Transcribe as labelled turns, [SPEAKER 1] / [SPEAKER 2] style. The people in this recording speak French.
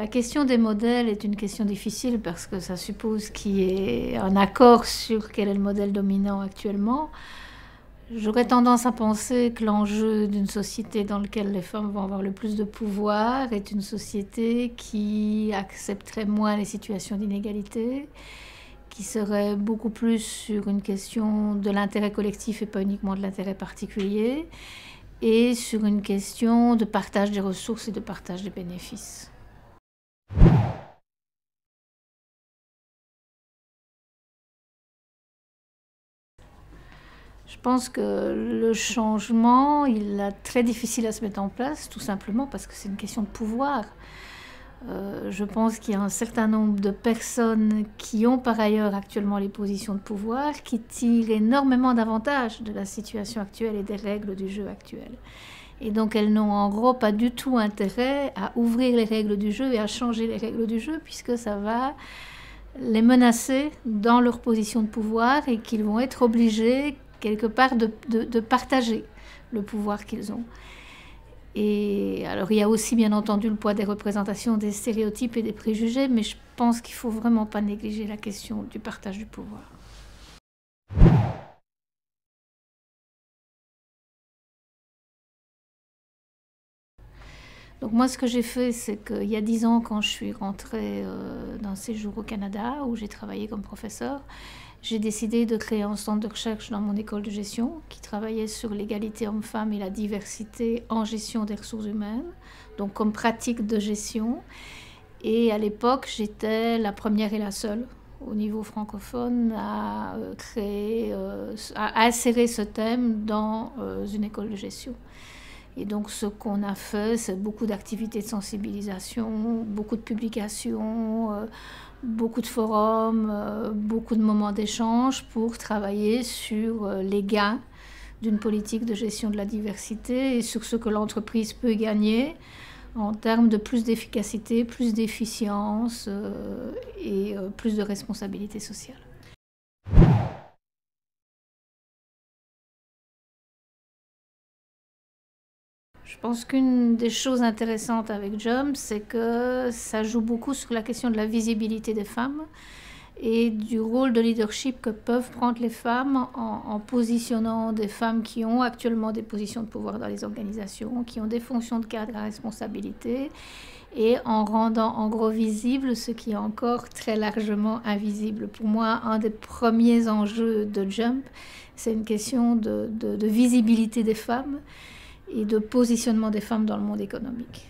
[SPEAKER 1] La question des modèles est une question difficile parce que ça suppose qu'il y ait un accord sur quel est le modèle dominant actuellement. J'aurais tendance à penser que l'enjeu d'une société dans laquelle les femmes vont avoir le plus de pouvoir est une société qui accepterait moins les situations d'inégalité, qui serait beaucoup plus sur une question de l'intérêt collectif et pas uniquement de l'intérêt particulier, et sur une question de partage des ressources et de partage des bénéfices. Je pense que le changement, il est très difficile à se mettre en place, tout simplement parce que c'est une question de pouvoir. Je pense qu'il y a un certain nombre de personnes qui ont par ailleurs actuellement les positions de pouvoir, qui tirent énormément d'avantages de la situation actuelle et des règles du jeu actuel. Et donc elles n'ont en gros pas du tout intérêt à ouvrir les règles du jeu et à changer les règles du jeu, puisque ça va les menacer dans leur position de pouvoir et qu'ils vont être obligés quelque part de partager le pouvoir qu'ils ont. Et alors il y a aussi bien entendu le poids des représentations, des stéréotypes et des préjugés, mais je pense qu'il ne faut vraiment pas négliger la question du partage du pouvoir. Donc moi ce que j'ai fait, c'est qu'il y a 10 ans, quand je suis rentrée d'un séjour au Canada où j'ai travaillé comme professeur, j'ai décidé de créer un centre de recherche dans mon école de gestion qui travaillait sur l'égalité homme-femme et la diversité en gestion des ressources humaines, donc comme pratique de gestion. Et à l'époque, j'étais la première et la seule au niveau francophone à insérer ce thème dans une école de gestion. Et donc ce qu'on a fait, c'est beaucoup d'activités de sensibilisation, beaucoup de publications, beaucoup de forums, beaucoup de moments d'échange pour travailler sur les gains d'une politique de gestion de la diversité et sur ce que l'entreprise peut gagner en termes de plus d'efficacité, plus d'efficience et plus de responsabilité sociale. Je pense qu'une des choses intéressantes avec Jump, c'est que ça joue beaucoup sur la question de la visibilité des femmes et du rôle de leadership que peuvent prendre les femmes en positionnant des femmes qui ont actuellement des positions de pouvoir dans les organisations, qui ont des fonctions de cadre à responsabilité, et en rendant en gros visible ce qui est encore très largement invisible. Pour moi, un des premiers enjeux de Jump, c'est une question de visibilité des femmes et de positionnement des femmes dans le monde économique.